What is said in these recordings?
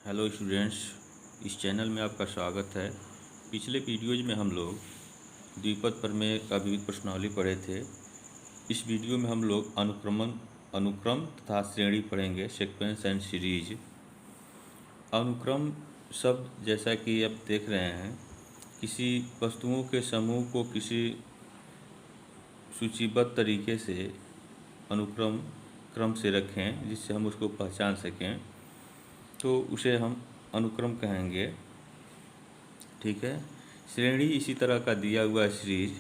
Hello students, इस channel में आपका स्वागत है। पिछले वीडियोज में हम लोग द्विपद प्रमेय का विविध प्रश्नावली पढ़े थे। इस वीडियो में हम लोग अनुक्रम तथा श्रेणी पढ़ेंगे, सीक्वेंस एंड सीरीज। अनुक्रम शब्द जैसा कि आप देख रहे हैं, किसी वस्तुओं के समूह को किसी सूचीबद्ध तरीके से क्रम से रखें जिससे हम उसको पहचान सकें, तो उसे हम अनुक्रम कहेंगे। ठीक है। श्रेणी इसी तरह का दिया हुआ है सीरीज।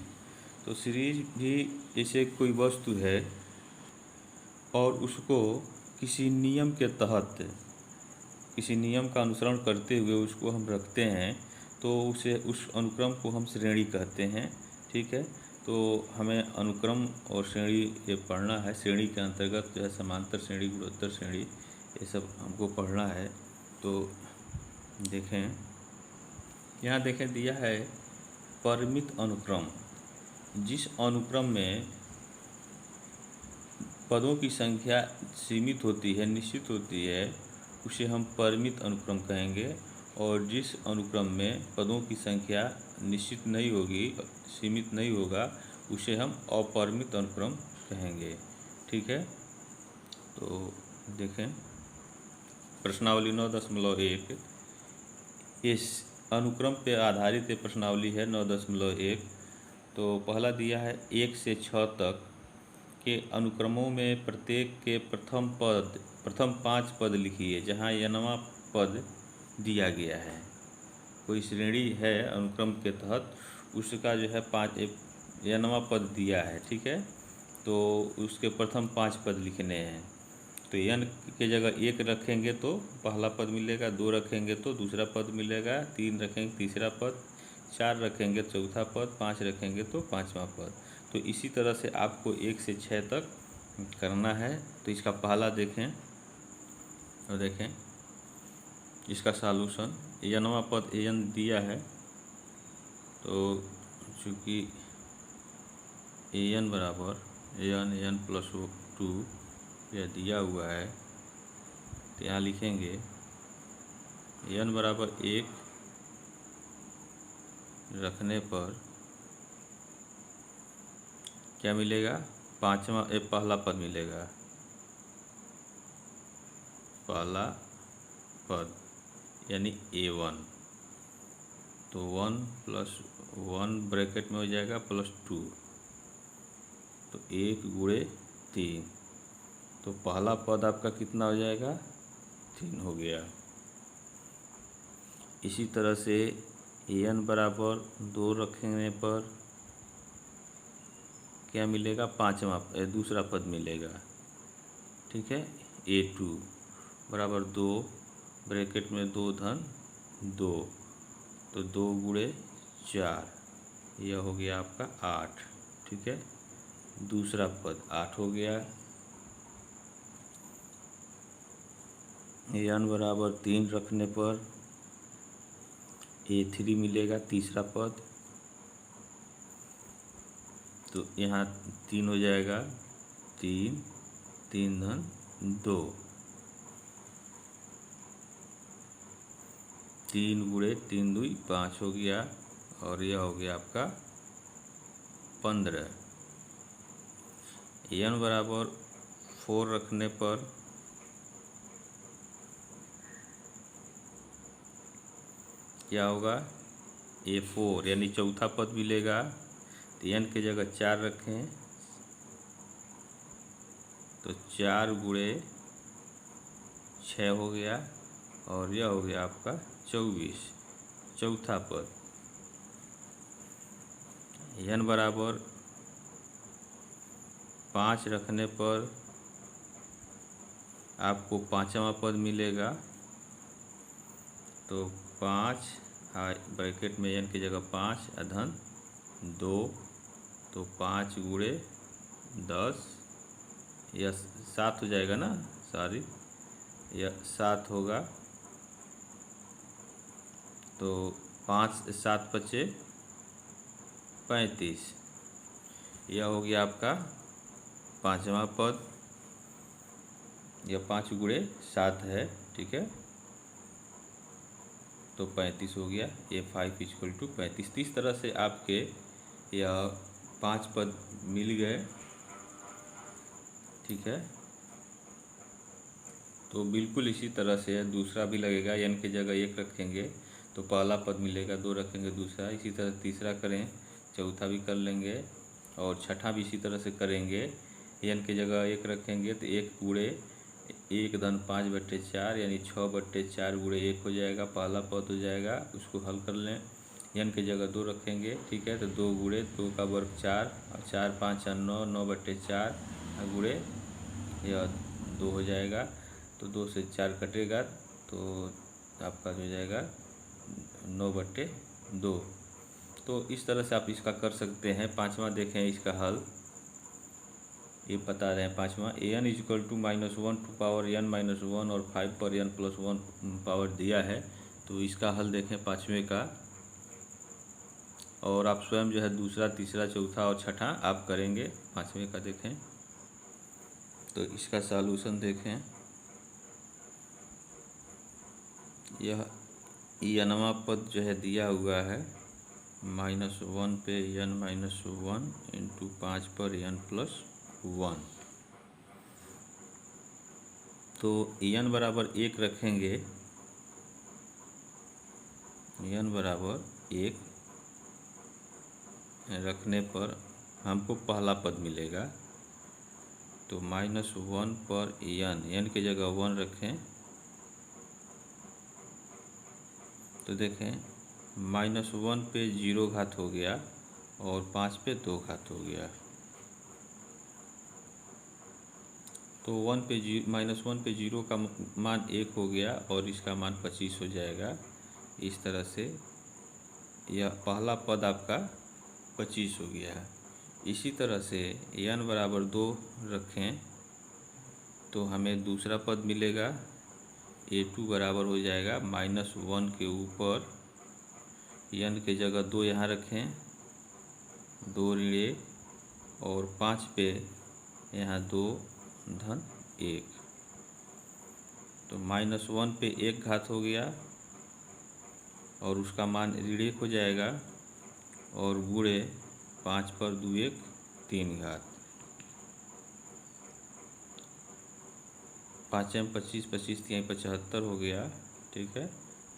तो सीरीज भी जैसे कोई वस्तु है और उसको किसी नियम के तहत, किसी नियम का अनुसरण करते हुए उसको हम रखते हैं, तो उसे उस अनुक्रम को हम श्रेणी कहते हैं। ठीक है। तो हमें अनुक्रम और श्रेणी ये पढ़ना है। श्रेणी के अंतर्गत जो है समांतर श्रेणी, गुणोत्तर श्रेणी, ये सब हमको पढ़ना है। तो देखें, यहाँ देखें दिया है परिमित अनुक्रम। जिस अनुक्रम में पदों की संख्या सीमित होती है, निश्चित होती है, उसे हम परिमित अनुक्रम कहेंगे। और जिस अनुक्रम में पदों की संख्या निश्चित नहीं होगी, सीमित नहीं होगा, उसे हम अपरिमित अनुक्रम कहेंगे। ठीक है। तो देखें प्रश्नावली 9.1। इस अनुक्रम पे आधारित ये प्रश्नावली है 9.1। तो पहला दिया है 1 से 6 तक के अनुक्रमों में प्रत्येक के प्रथम 5 पद लिखिए जहाँ n वां पद दिया गया है। कोई श्रेणी है अनुक्रम के तहत, उसका जो है n वां पद दिया है। ठीक है। तो उसके प्रथम 5 पद लिखने हैं। तो n के जगह 1 रखेंगे तो पहला पद मिलेगा, 2 रखेंगे तो दूसरा पद मिलेगा, 3 रखेंगे तीसरा पद, 4 रखेंगे चौथा पद, 5 रखेंगे तो 5वां पद। तो इसी तरह से आपको 1 से 6 तक करना है। तो इसका पहला देखें और देखें इसका सॉल्यूशन। n वां पद n दिया है, तो चूँकि an बराबर n प्लस 2 यह दिया हुआ है, तो यहाँ लिखेंगे n बराबर 1 रखने पर क्या मिलेगा? पहला पद मिलेगा। पहला पद यानी a1। तो 1 प्लस 1 ब्रैकेट में हो जाएगा प्लस 2, तो 1 गुणे 3। तो पहला पद आपका कितना हो जाएगा? 3 हो गया। इसी तरह से an बराबर 2 रखने पर क्या मिलेगा? दूसरा पद मिलेगा। ठीक है। a2 बराबर 2 ब्रैकेट में 2 धन 2, तो 2 गुणे 4, यह हो गया आपका 8। ठीक है। दूसरा पद 8 हो गया। n बराबर 3 रखने पर a3 मिलेगा, तीसरा पद। तो यहाँ 3 हो जाएगा, 3 धन 2, 3 गुणे 3 दूई 5 हो गया, और यह हो गया आपका 15। n बराबर 4 रखने पर क्या होगा? a4 यानी चौथा पद मिलेगा। तो n के जगह 4 रखें, तो 4 गुणे 6 हो गया, और यह हो गया आपका 24, चौथा पद। n बराबर 5 रखने पर आपको 5वां पद मिलेगा। तो 5 ब्रैकेट में n की जगह 5 धन 2, तो 5 गुणे 10, यह 7 हो जाएगा ना, सॉरी, यह 7 होगा। तो 5 7 बचे 35, यह हो गया आपका 5वां पद। यह 5 गुणे 7 है। ठीक है। तो 35 हो गया। ये 5 इक्वल टू 35। इस तरह से आपके यह 5 पद मिल गए। ठीक है, तो बिल्कुल इसी तरह से दूसरा भी लगेगा। n की जगह 1 रखेंगे तो पहला पद मिलेगा, 2 रखेंगे दूसरा, इसी तरह तीसरा करें, चौथा भी कर लेंगे और छठा भी इसी तरह से करेंगे। n की जगह 1 रखेंगे तो 1 गुणे 1 धन 5/4 यानी 6/4 गुणे 1 हो जाएगा, पहला पद हो जाएगा। उसको हल कर लें। n की जगह 2 रखेंगे, ठीक है, तो 2 गुणे 2 का वर्ग 4 और 4 5 9 9/4 गुणे यह 2 हो जाएगा। तो 2 से 4 कटेगा तो आपका हो जाएगा 9/2। तो इस तरह से आप इसका कर सकते हैं। पाँचवा देखें इसका हल, ये बता रहे हैं पाँचवा, an equal to -1 to power n -1 और 5 पर n+1 पावर दिया है। तो इसका हल देखें पाँचवें का, और आप स्वयं जो है दूसरा तीसरा चौथा और छठा आप करेंगे। पाँचवें का देखें तो इसका सॉल्यूशन देखें। यह n वां पद जो है दिया हुआ है -1 पे n-1 इंटू 5 पर n+1। तो n बराबर 1 रखेंगे, n बराबर 1 रखने पर हमको पहला पद मिलेगा। तो -1 पर n की जगह 1 रखें तो देखें -1 पे 0 घात हो गया और 5 पे 2 घात हो गया। तो -1 पे 0 का मान 1 हो गया और इसका मान 25 हो जाएगा। इस तरह से यह पहला पद आपका 25 हो गया। इसी तरह से n बराबर 2 रखें तो हमें दूसरा पद मिलेगा। a2 बराबर हो जाएगा -1 के ऊपर n की जगह 2 यहाँ रखें, 2 ऋणे और 5 पे यहाँ 2 धन 1। तो -1 पे 1 घात हो गया और उसका मान ऋण 1 हो जाएगा और गुणे 5 पर 2 1 3 घात। 5 में 25 25 3 75 हो गया। ठीक है,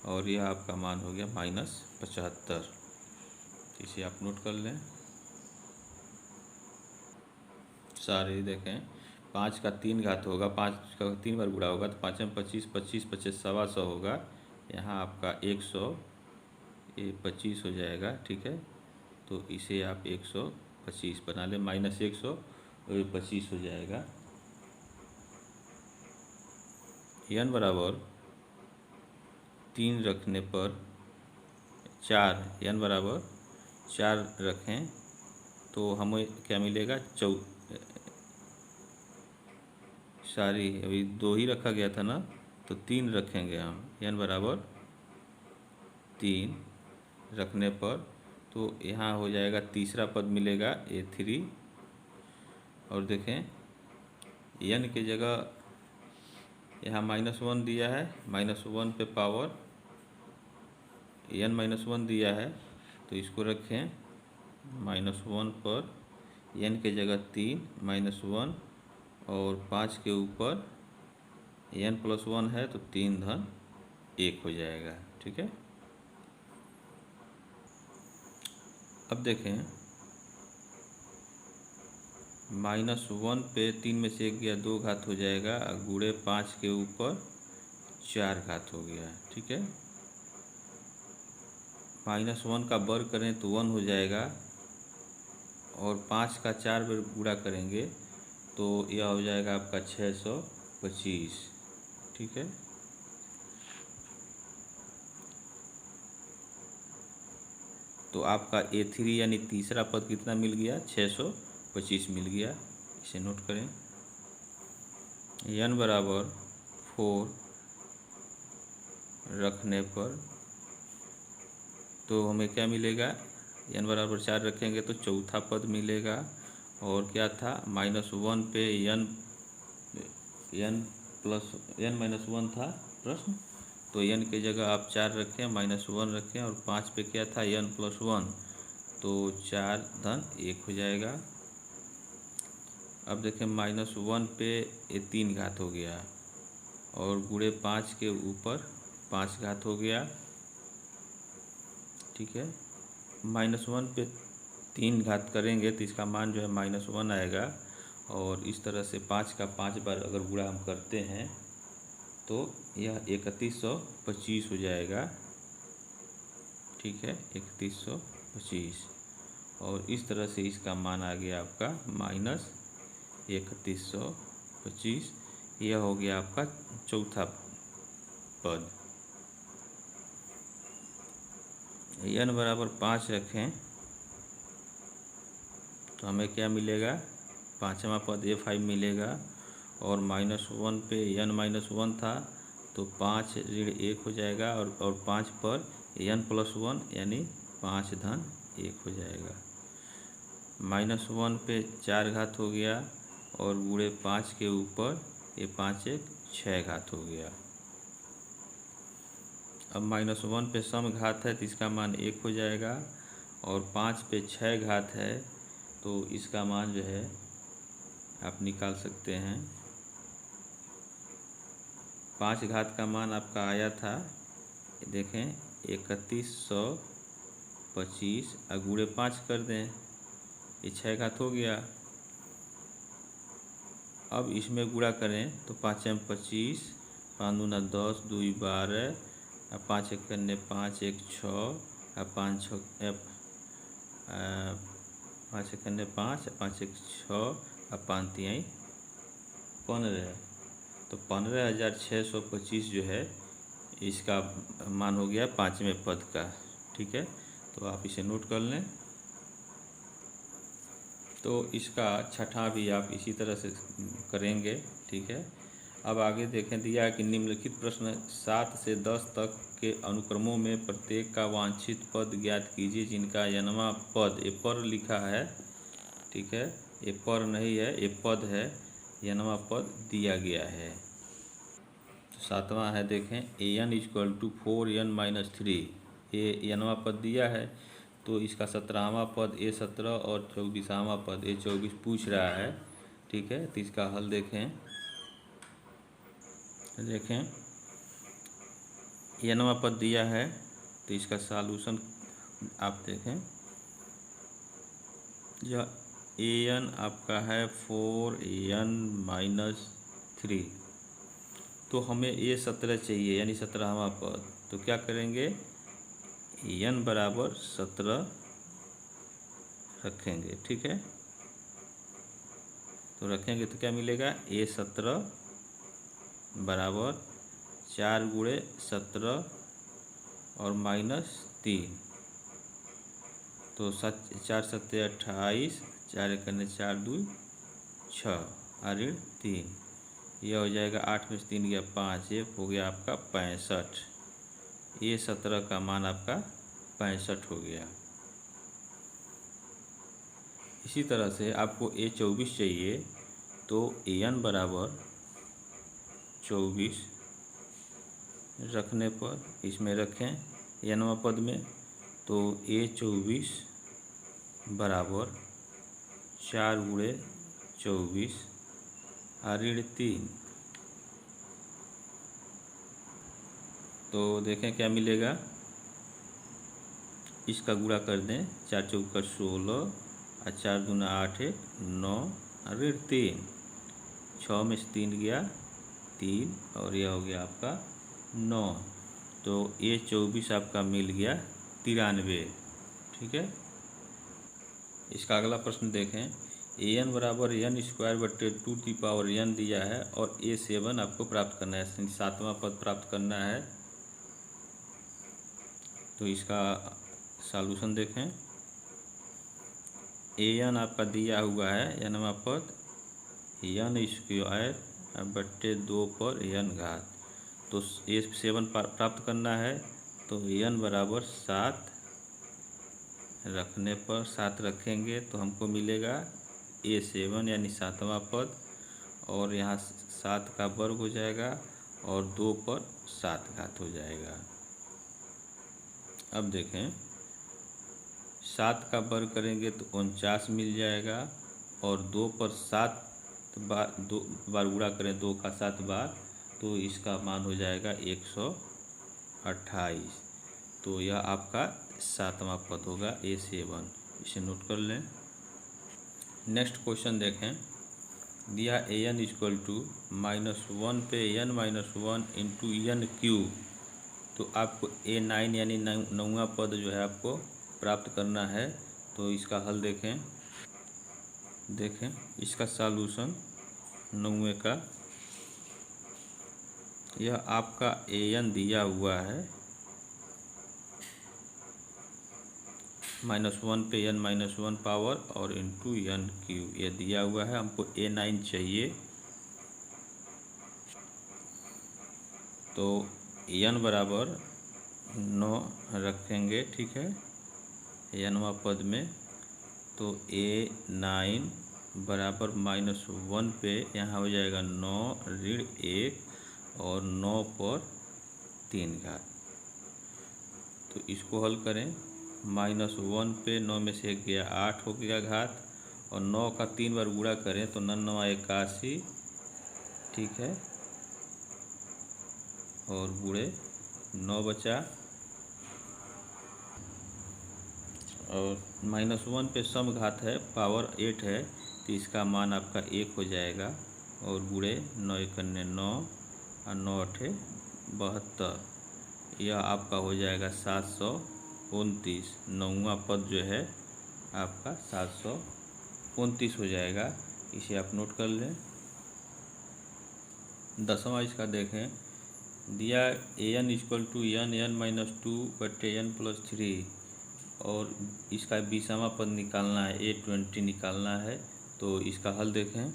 और यह आपका मान हो गया -75। इसे आप नोट कर लें। सारे देखें 5 का 3 घात होगा, 5 का 3 बार गुणा होगा तो 5 में 25 25 25 125 होगा। यहाँ आपका 100 ये 25 हो जाएगा। ठीक है, तो इसे आप 125 बना लें, -100 और ये 25 हो जाएगा। n बराबर 3 रखने पर 4, n बराबर 4 रखें तो हमें क्या मिलेगा, अभी 2 ही रखा गया था ना, तो 3 रखेंगे हम। n बराबर 3 रखने पर तो यहाँ हो जाएगा तीसरा पद मिलेगा a3। और देखें n की जगह यहाँ -1 दिया है, -1 पे पावर n-1 दिया है तो इसको रखें -1 पर n की जगह 3 -1 और 5 के ऊपर n+1 है तो 3 धन 1 हो जाएगा। ठीक है, अब देखें -1 पे 3 में से 1 गया, 2 घात हो जाएगा, गुणे 5 के ऊपर 4 घात हो गया। ठीक है, -1 का वर्ग करें तो 1 हो जाएगा और 5 का 4 बार गुणा करेंगे तो यह हो जाएगा आपका 625। ठीक है, तो आपका a3 यानी तीसरा पद कितना मिल गया, 625 मिल गया। इसे नोट करें। n बराबर 4 रखने पर तो हमें क्या मिलेगा, n बराबर 4 रखेंगे तो चौथा पद मिलेगा। और क्या था, -1 पे n+1 था प्रश्न, तो n की जगह आप 4 रखें, -1 रखें और 5 पे क्या था n + 1, तो 4 धन 1 हो जाएगा। अब देखें -1 पे ये 3 घात हो गया और गुणे 5 के ऊपर 5 घात हो गया, ठीक है। -1 पे 3 घात करेंगे तो इसका मान जो है -1 आएगा और इस तरह से 5 का 5 बार अगर गुणा हम करते हैं तो यह 3125 हो जाएगा, ठीक है, 3125। और इस तरह से इसका मान आ गया आपका -3125। यह हो गया आपका चौथा पद। n बराबर 5 रखें तो हमें क्या मिलेगा, पाँचवा पद a5 मिलेगा और -1 पे n-1 था तो 5 ऋण 1 हो जाएगा और 5 पर n + 1 यानी 5 धन 1 हो जाएगा। -1 पे 4 घात हो गया और गुणे 5 के ऊपर ये 5 1 6 घात हो गया। अब -1 पे सम घात है तो इसका मान 1 हो जाएगा और 5 पे 6 घात है तो इसका मान जो है आप निकाल सकते हैं। 5 घात का मान आपका आया था, देखें 3125 और गुणे 5 कर दें, ये 6 घात हो गया। अब इसमें गुणा करें तो 5 में 25, 5 दूना 10, 2 12 और 5 एक करने 5 1 6 और 5 6 5 एक करने 5, 5 1 6 और 5 3 15, तो 15,625 जो है इसका मान हो गया 5वें पद का, ठीक है। तो आप इसे नोट कर लें। तो इसका छठा भी आप इसी तरह से करेंगे, ठीक है। अब आगे देखें, दिया है कि निम्नलिखित प्रश्न 7 से 10 तक के अनुक्रमों में प्रत्येक का वांछित पद ज्ञात कीजिए जिनका n वां पद, ये पर लिखा है, ठीक है, ये पर नहीं है, ये पद है, n वां पद दिया गया है। तो 7वां है, देखें an = 4n-3, ये n वां पद दिया है तो इसका 17वां पद a17 और 24वां पद a24 पूछ रहा है, ठीक है। तो इसका हल देखें n वां पद दिया है तो इसका सॉल्यूशन आप देखें, यह an आपका है 4n-3, तो हमें a17 चाहिए यानी 17वां पद, तो क्या करेंगे, n बराबर 17 रखेंगे, ठीक है। तो रखेंगे तो क्या मिलेगा, a17 बराबर 4 गुणे 17 और -3, तो 4 7 28, 4 एक करने 4 2 6 और ऋण 3, यह हो जाएगा 8 में से 3 गया 5, एक हो गया आपका 65। a17 का मान आपका 65 हो गया। इसी तरह से आपको a24 चाहिए तो an बराबर 24 रखने पर इसमें रखें n वां पद में, तो a24 बराबर 4 गुणे 24 और ऋण 3, तो देखें क्या मिलेगा, इसका गुणा कर दें, 4 चौका 16 और 4 दूना 8 1 9 और ऋण 3, 6 में से 3 गया 3 और यह हो गया आपका 9, तो a24 आपका मिल गया 93, ठीक है। इसका अगला प्रश्न देखें, an बराबर n² दिया है और a7 आपको प्राप्त करना है, 7वां पद प्राप्त करना है। तो इसका सॉल्यूशन देखें, an आपका दिया हुआ है n वां पद n² पर n घात, तो a7 प्राप्त करना है तो n बराबर 7 रखने पर 7 रखेंगे तो हमको मिलेगा a7 यानी 7वां पद और यहाँ 7 का वर्ग हो जाएगा और 2 पर 7 घात हो जाएगा। अब देखें 7 का वर्ग करेंगे तो 49 मिल जाएगा, और 2 पर 7 बार 2 बार गुणा करें 2 का 7 बार, तो इसका मान हो जाएगा 128। तो यह आपका 7वां पद होगा A7। इसे नोट कर लें। नेक्स्ट क्वेश्चन देखें। दिया an इक्वल टू -1 पे n - 1 इंटू n क्यूब। तो आपको A9 यानी 9वां पद जो है आपको प्राप्त करना है। तो इसका हल देखें इसका सॉल्यूशन 9वें का। यह आपका an दिया हुआ है, -1 पे n - 1 पावर और इंटू n क्यूब ये दिया हुआ है। हमको A9 चाहिए, तो n बराबर 9 रखेंगे, ठीक है, nवां पद में। तो A9 बराबर -1 पे यहाँ हो जाएगा 9 ऋण 1 और 9 पर 3 घात। तो इसको हल करें। -1 पे 9 में से 1 गया 8 हो गया घात, और 9 का 3 बार गुणा करें तो 9 9 81, ठीक है, और गुणे 9 बचा, और -1 पे सम घात है, पावर 8 है, तो इसका मान आपका 1 हो जाएगा, और गुणे 9 × 9 और 9 × 8 72। यह आपका हो जाएगा 729। 9वां पद जो है आपका 729 हो जाएगा। इसे आप नोट कर लें। 10वां इसका देखें। दिया an इक्वल टू n 2 बटे n + 3, और इसका 20वां पद निकालना है, A20 निकालना है। तो इसका हल देखें।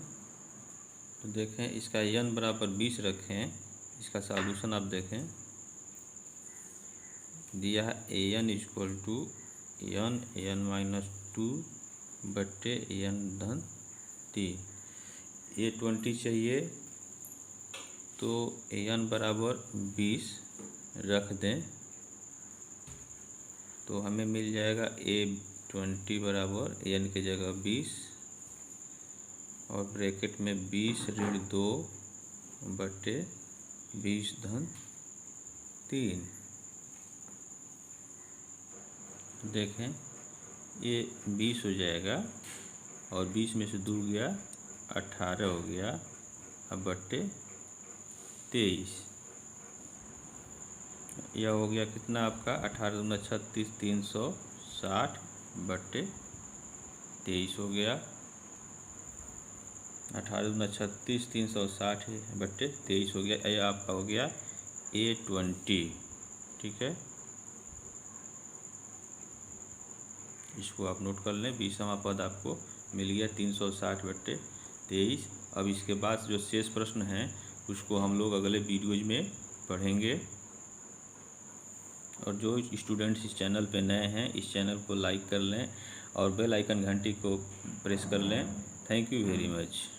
तो देखें इसका n बराबर 20 रखें। इसका सॉल्यूशन आप देखें। दिया है an इक्वल टू n 2 बटे n धन 3। A20 चाहिए, तो n बराबर 20 रख दें, तो हमें मिल जाएगा A20 बराबर n की जगह 20, और ब्रैकेट में 20 ऋण 2 बटे 20 धन 3। देखें ये 20 हो जाएगा, और 20 में से 2 गया 18 हो गया, अब बटे 23। यह हो गया कितना आपका 18 दूना 36, 360 बटे 23 हो गया। 18 दूना 36, 360 बटे 23 हो गया। यह आपका हो गया A20, ठीक है। इसको आप नोट कर लें। 20वां पद आपको मिल गया 360 बटे 23। अब इसके बाद जो शेष प्रश्न हैं उसको हम लोग अगले वीडियोज में पढ़ेंगे। और जो स्टूडेंट्स इस चैनल पे नए हैं, इस चैनल को लाइक कर लें और बेल आइकन घंटी को प्रेस कर लें। Thank you very much.